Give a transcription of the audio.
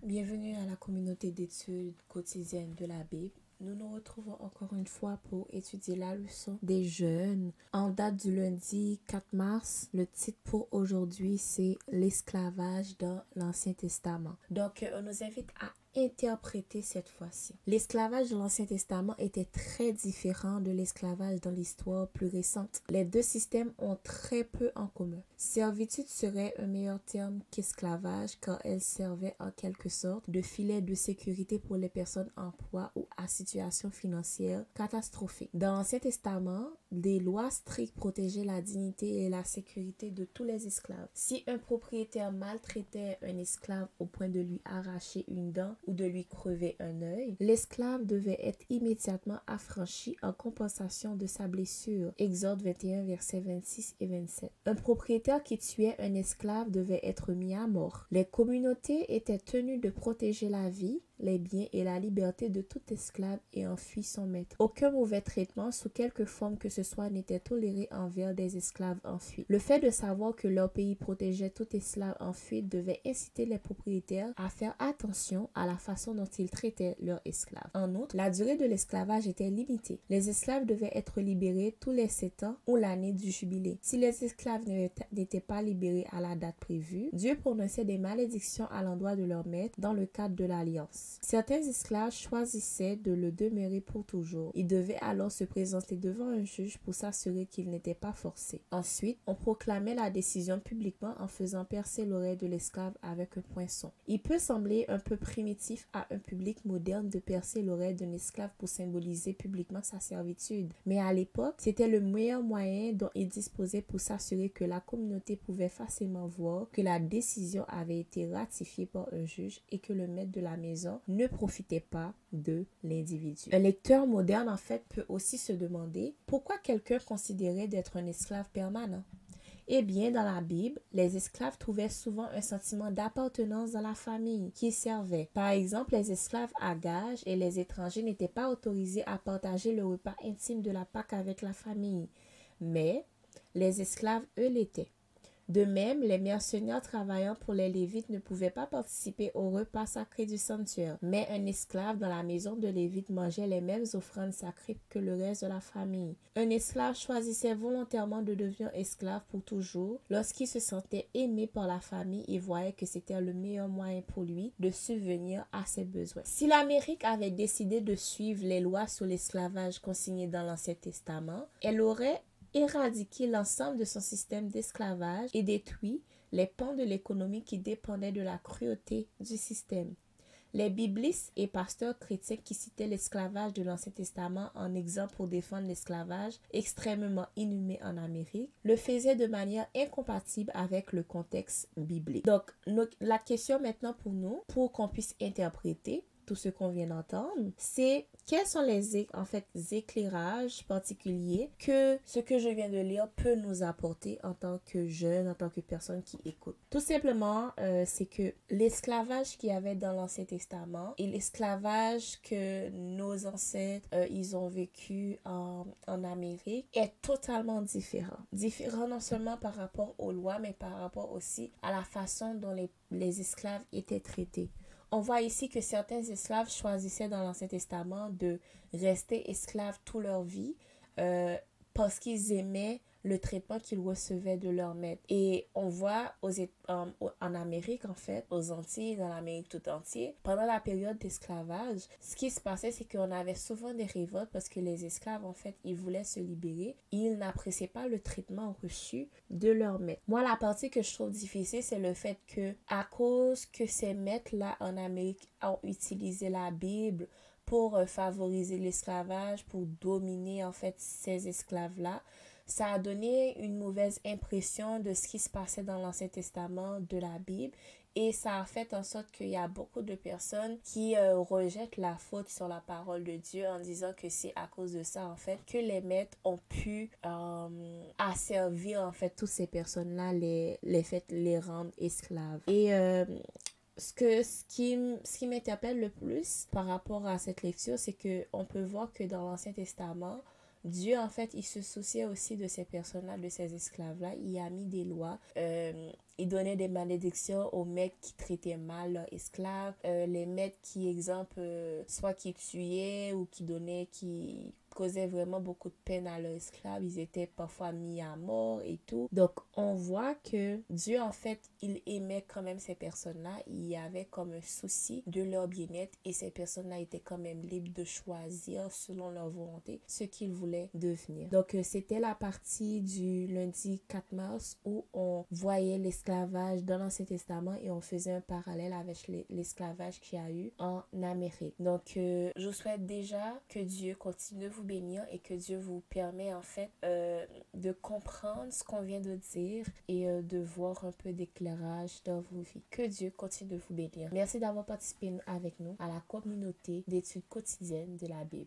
Bienvenue à la communauté d'études quotidiennes de la Bible. Nous nous retrouvons encore une fois pour étudier la leçon des jeunes. En date du lundi 4 mars, le titre pour aujourd'hui c'est l'esclavage dans l'Ancien Testament. Donc, on nous invite à interpréter cette fois-ci. L'esclavage de l'Ancien Testament était très différent de l'esclavage dans l'histoire plus récente. Les deux systèmes ont très peu en commun. Servitude serait un meilleur terme qu'esclavage car elle servait en quelque sorte de filet de sécurité pour les personnes en proie ou à situation financière catastrophique. Dans l'Ancien Testament, des lois strictes protégeaient la dignité et la sécurité de tous les esclaves. Si un propriétaire maltraitait un esclave au point de lui arracher une dent ou de lui crever un œil, l'esclave devait être immédiatement affranchi en compensation de sa blessure. Exode 21, versets 26 et 27. Un propriétaire qui tuait un esclave devait être mis à mort. Les communautés étaient tenues de protéger la vie, les biens et la liberté de tout esclave ayant fui son maître. Aucun mauvais traitement, sous quelque forme que ce soit, n'était toléré envers des esclaves en fuite. Le fait de savoir que leur pays protégeait tout esclave en fuite devait inciter les propriétaires à faire attention à la façon dont ils traitaient leurs esclaves. En outre, la durée de l'esclavage était limitée. Les esclaves devaient être libérés tous les 7 ans ou l'année du jubilé. Si les esclaves n'étaient pas libérés à la date prévue, Dieu prononçait des malédictions à l'endroit de leur maître dans le cadre de l'alliance. Certains esclaves choisissaient de le demeurer pour toujours. Ils devaient alors se présenter devant un juge pour s'assurer qu'ils n'étaient pas forcés. Ensuite, on proclamait la décision publiquement en faisant percer l'oreille de l'esclave avec un poinçon. Il peut sembler un peu primitif à un public moderne de percer l'oreille d'un esclave pour symboliser publiquement sa servitude, mais à l'époque, c'était le meilleur moyen dont il disposait pour s'assurer que la communauté pouvait facilement voir que la décision avait été ratifiée par un juge et que le maître de la maison ne profitait pas de l'individu. Un lecteur moderne, en fait, peut aussi se demander pourquoi quelqu'un considérait d'être un esclave permanent. Eh bien, dans la Bible, les esclaves trouvaient souvent un sentiment d'appartenance dans la famille qu'ils servaient. Par exemple, les esclaves à gages et les étrangers n'étaient pas autorisés à partager le repas intime de la Pâque avec la famille, mais les esclaves, eux, l'étaient. De même, les mercenaires travaillant pour les Lévites ne pouvaient pas participer au repas sacré du sanctuaire, mais un esclave dans la maison de Lévite mangeait les mêmes offrandes sacrées que le reste de la famille. Un esclave choisissait volontairement de devenir esclave pour toujours lorsqu'il se sentait aimé par la famille et voyait que c'était le meilleur moyen pour lui de subvenir à ses besoins. Si l'Amérique avait décidé de suivre les lois sur l'esclavage consignées dans l'Ancien Testament, elle aurait éradiquer l'ensemble de son système d'esclavage et détruit les pans de l'économie qui dépendaient de la cruauté du système. Les biblistes et pasteurs chrétiens qui citaient l'esclavage de l'Ancien Testament en exemple pour défendre l'esclavage extrêmement inhumain en Amérique le faisaient de manière incompatible avec le contexte biblique. Donc, la question maintenant pour nous, pour qu'on puisse interpréter tout ce qu'on vient d'entendre, c'est quels sont les éclairages particuliers que ce que je viens de lire peut nous apporter en tant que jeune, en tant que personne qui écoute. Tout simplement, c'est que l'esclavage qu'il y avait dans l'Ancien Testament et l'esclavage que nos ancêtres ils ont vécu en Amérique est totalement différent. Différent non seulement par rapport aux lois, mais par rapport aussi à la façon dont les esclaves étaient traités. On voit ici que certains esclaves choisissaient dans l'Ancien Testament de rester esclaves toute leur vie parce qu'ils aimaient le traitement qu'ils recevaient de leur maître. Et on voit en Amérique, en fait, aux Antilles, dans l'Amérique tout entière, pendant la période d'esclavage, ce qui se passait, c'est qu'on avait souvent des révoltes parce que les esclaves, en fait, ils voulaient se libérer. Ils n'appréciaient pas le traitement reçu de leur maître. Moi, la partie que je trouve difficile, c'est le fait que, à cause que ces maîtres-là en Amérique ont utilisé la Bible pour favoriser l'esclavage, pour dominer, en fait, ces esclaves-là, ça a donné une mauvaise impression de ce qui se passait dans l'Ancien Testament de la Bible et ça a fait en sorte qu'il y a beaucoup de personnes qui rejettent la faute sur la parole de Dieu en disant que c'est à cause de ça en fait que les maîtres ont pu asservir en fait toutes ces personnes-là, les rendre esclaves. Et ce qui m'interpelle le plus par rapport à cette lecture, c'est qu'on peut voir que dans l'Ancien Testament, Dieu, en fait, il se souciait aussi de ces personnes-là, de ces esclaves-là. Il a mis des lois. Il donnait des malédictions aux maîtres qui traitaient mal leurs esclaves. Les maîtres qui, exemple, soit qui tuaient ou qui causaient vraiment beaucoup de peine à leurs esclaves. Ils étaient parfois mis à mort et tout. Donc, on voit que Dieu, en fait, il aimait quand même ces personnes-là. Il y avait comme un souci de leur bien-être et ces personnes-là étaient quand même libres de choisir selon leur volonté ce qu'ils voulaient devenir. Donc, c'était la partie du lundi 4 mars où on voyait l'esclavage dans l'Ancien Testament et on faisait un parallèle avec l'esclavage qu'il y a eu en Amérique. Donc, je vous souhaite déjà que Dieu continue de vous bénir et que Dieu vous permet en fait de comprendre ce qu'on vient de dire et de voir un peu d'éclairage dans vos vies. Que Dieu continue de vous bénir. Merci d'avoir participé avec nous à la communauté d'études quotidiennes de la Bible.